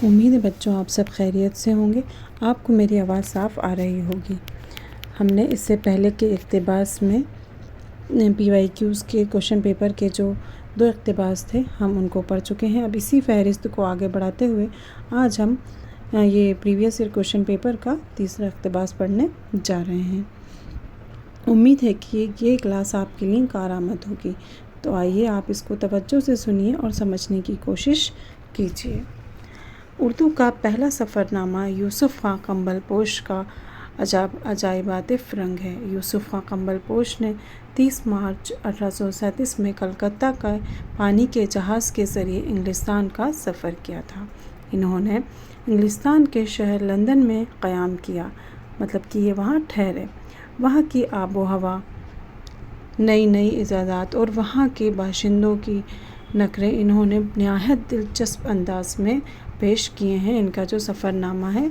امید ہے بچوں آپ سب خیریت سے ہوں گے۔ آپ کو میری آواز صاف آ رہی ہوگی۔ ہم نے اس سے پہلے کے اقتباس میں PYQs کے کوشچن پیپر کے جو 2 اقتباس تھے ہم ان کو پڑھ چکے ہیں۔ اب اسی فہرست کو آگے بڑھاتے ہوئے آج ہم یہ پریویس ایئر کوشچن پیپر کا تیسرا اقتباس پڑھنے جا رہے ہیں۔ امید ہے کہ یہ کلاس آپ کے لیے کارآمد ہوگی، تو آئیے آپ اس کو توجہ سے سنیے اور سمجھنے کی کوشش کیجیے۔ اردو کا پہلا سفر نامہ یوسف خاں کمبل پوش کا عجائبات فرنگ ہے۔ یوسف خاں کمبل پوش نے 30 مارچ 1837 میں کلکتہ کا پانی کے جہاز کے ذریعے انگلستان کا سفر کیا تھا۔ انہوں نے انگلستان کے شہر لندن میں قیام کیا، مطلب کہ یہ وہاں ٹھہرے۔ وہاں کی آب و ہوا، نئی ایجادات اور وہاں کے باشندوں کی نقریں انہوں نے نہایت دلچسپ انداز میں پیش کیے ہیں۔ ان کا جو سفر نامہ ہے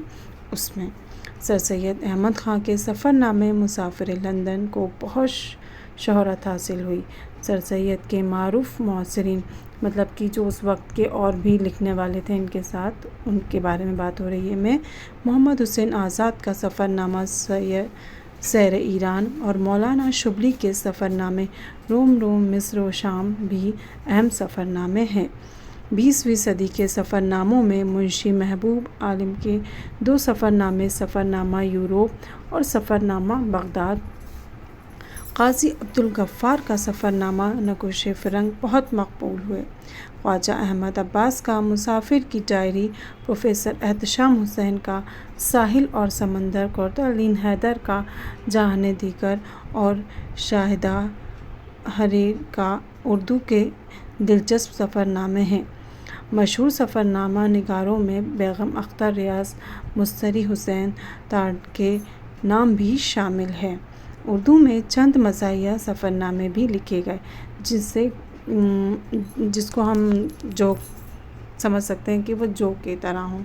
اس میں سر سید احمد خاں کے سفر نامے مسافر لندن کو بہت شہرت حاصل ہوئی۔ سر سید کے معروف معاصرین، مطلب کہ جو اس وقت کے اور بھی لکھنے والے تھے ان کے ساتھ، ان کے بارے میں بات ہو رہی ہے میں محمد حسین آزاد کا سفر نامہ سیر ایران اور مولانا شبلی کے سفر نامے روم، مصر و شام بھی اہم سفر نامے ہیں۔ 20ویں صدی کے سفر ناموں میں منشی محبوب عالم کے 2 سفر نامے سفر نامہ یوروپ اور سفر نامہ بغداد، قاضی عبدالغفار کا سفر نامہ نقوش فرنگ بہت مقبول ہوئے۔ خواجہ احمد عباس کا مسافر کی ڈائری، پروفیسر احتشام حسین کا ساحل اور سمندر، کوتالین حیدر کا جہان دیگر اور شاہدہ حریر کا اردو کے دلچسپ سفر نامے ہیں۔ مشہور سفر نامہ نگاروں میں بیگم اختر ریاض، مستری حسین تارڑ کے نام بھی شامل ہیں۔ اردو میں چند مزاحیہ سفر نامے بھی لکھے گئے جس کو ہم جوک سمجھ سکتے ہیں کہ وہ جوک کی طرح ہوں،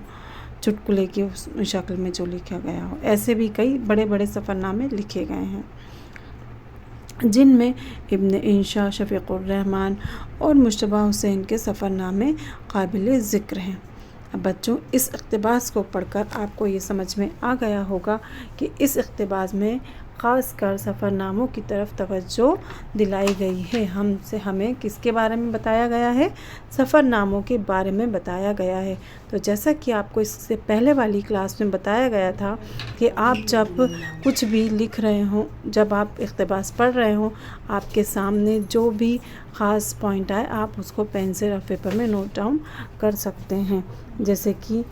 چٹکلے کی شکل میں جو لکھا گیا ہو۔ ایسے بھی کئی بڑے سفر نامے لکھے گئے ہیں جن میں ابن انشا، شفیق الرحمن اور مجتبیٰ حسین کے سفر نامے قابل ذکر ہیں۔ اب بچوں اس اقتباس کو پڑھ کر آپ کو یہ سمجھ میں آ گیا ہوگا کہ اس اقتباس میں خاص کر سفر ناموں کی طرف توجہ دلائی گئی ہے۔ ہمیں کس کے بارے میں بتایا گیا ہے؟ سفر ناموں کے بارے میں بتایا گیا ہے۔ تو جیسا کہ آپ کو اس سے پہلے والی کلاس میں بتایا گیا تھا کہ آپ جب کچھ بھی لکھ رہے ہوں، جب آپ اقتباس پڑھ رہے ہوں، آپ کے سامنے جو بھی خاص پوائنٹ آئے آپ اس کو پین سے رف پیپر میں نوٹ ڈاؤن کر سکتے ہیں۔ جیسے کہ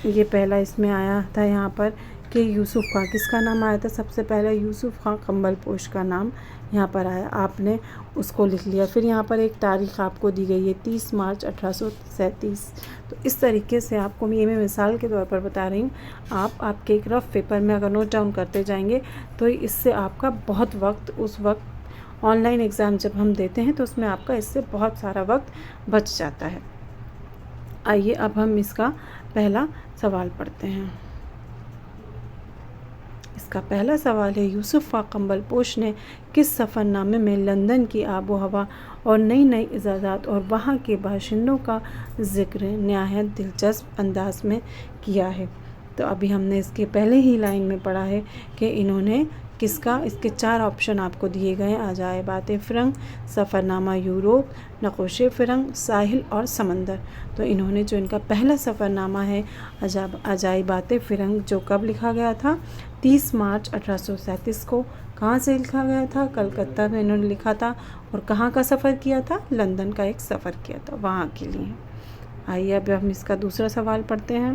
یہ پہلا اس میں آیا تھا یہاں پر کہ یوسف خاں، کس کا نام آیا تھا سب سے پہلے؟ یوسف خاں کمبل پوش کا نام یہاں پر آیا، آپ نے اس کو لکھ لیا۔ پھر یہاں پر ایک تاریخ آپ کو دی گئی ہے 30 مارچ 1837۔ تو اس طریقے سے آپ کو میں مثال کے طور پر بتا رہی ہوں، آپ کے ایک رف پیپر میں اگر نوٹ ڈاؤن کرتے جائیں گے تو اس سے آپ کا بہت وقت، اس وقت آن لائن ایگزام جب ہم دیتے ہیں تو اس میں آپ کا اس سے بہت سارا وقت بچ جاتا ہے۔ آئیے اب ہم اس کا پہلا سوال پڑھتے ہیں۔ اس کا پہلا سوال ہے، یوسف خاں کمبل پوش نے کس سفر نامے میں لندن کی آب و ہوا اور نئی ایجادات اور وہاں کے باشندوں کا ذکر نہایت دلچسپ انداز میں کیا ہے؟ تو ابھی ہم نے اس کے پہلے ہی لائن میں پڑھا ہے کہ انہوں نے کس کا، اس کے 4 آپشن آپ کو دیے گئے ہیں: عجائبات فرنگ، سفر نامہ یوروپ، نقوش فرنگ، ساحل اور سمندر۔ تو انہوں نے جو ان کا پہلا سفر نامہ ہے عجائبات فرنگ، جو کب لکھا گیا تھا؟ 30 مارچ 1837 کو۔ کہاں سے لکھا گیا تھا؟ کلکتہ میں انہوں نے لکھا تھا۔ اور کہاں کا سفر کیا تھا؟ لندن کا ایک سفر کیا تھا، وہاں کے لیے۔ آئیے اب ہم اس کا دوسرا سوال پڑھتے ہیں۔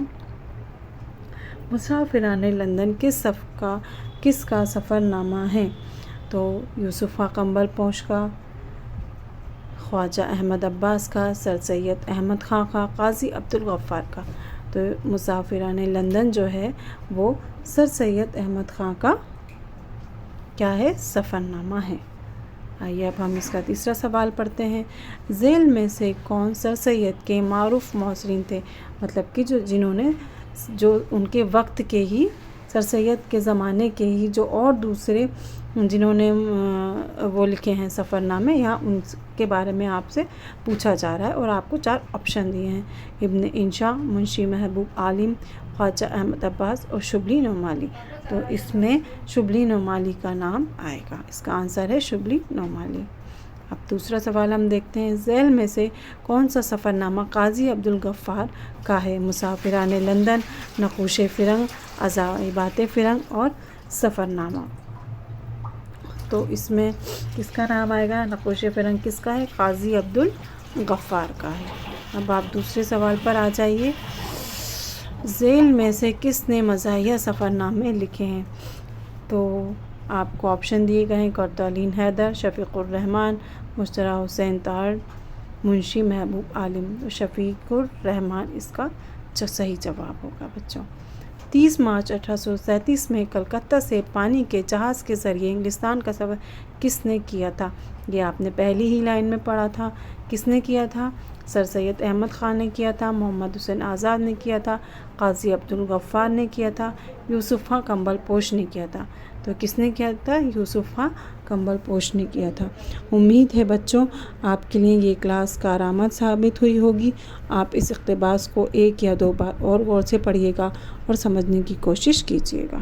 مسافران لندن کس کا سفر نامہ ہے؟ تو یوسف خاں کمبل پوش کا، خواجہ احمد عباس کا، سر سید احمد خاں کا، قاضی عبدالغفار کا۔ تو مسافران لندن جو ہے وہ سر سید احمد خاں کا کیا ہے؟ سفر نامہ ہے۔ آئیے اب ہم اس کا تیسرا سوال پڑھتے ہیں۔ ذیل میں سے کون سر سید کے معروف معاصرین تھے؟ مطلب کہ جنہوں نے جو ان کے وقت کے ہی، سر سید کے زمانے کے ہی جو اور دوسرے جنہوں نے وہ لکھے ہیں سفر نامے، یہاں ان کے بارے میں آپ سے پوچھا جا رہا ہے، اور آپ کو 4 آپشن دیے ہیں: ابن انشا، منشی محبوب عالم، خواجہ احمد عباس اور شبلی نعمانی۔ تو اس میں شبلی نعمانی کا نام آئے گا، اس کا آنسر ہے شبلی نعمانی۔ اب دوسرا سوال ہم دیکھتے ہیں، ذیل میں سے کون سا سفر نامہ قاضی عبدالغفار کا ہے؟ مسافران لندن، نقوش فرنگ، عجائبات فرنگ اور سفر نامہ۔ تو اس میں کس کا نام آئے گا؟ نقوش فرنگ کس کا ہے؟ قاضی عبدالغفار کا ہے۔ اب آپ دوسرے سوال پر آ جائیے، ذیل میں سے کس نے مزاحیہ سفر نامے لکھے ہیں؟ تو آپ کو آپشن دیے گئے ہیں: کرتالین حیدر، شفیق الرحمن، مشتری حسین طاہر، منشی محبوب عالم۔ شفیق الرحمن اس کا صحیح جواب ہوگا بچوں۔ 30 مارچ 1837 میں کلکتہ سے پانی کے جہاز کے ذریعے انگلستان کا سفر کس نے کیا تھا؟ یہ آپ نے پہلی ہی لائن میں پڑھا تھا۔ کس نے کیا تھا؟ سر سید احمد خان نے کیا تھا، محمد حسین آزاد نے کیا تھا، قاضی عبدالغفار نے کیا تھا، یوسف خاں کمبل پوش نے کیا تھا۔ تو کس نے کیا تھا؟ یوسف خاں کمبل پوش نے کیا تھا۔ امید ہے بچوں آپ کے لیے یہ کلاس کارآمد ثابت ہوئی ہوگی۔ آپ اس اقتباس کو 1 یا 2 بار اور غور سے پڑھیے گا اور سمجھنے کی کوشش کیجیے گا۔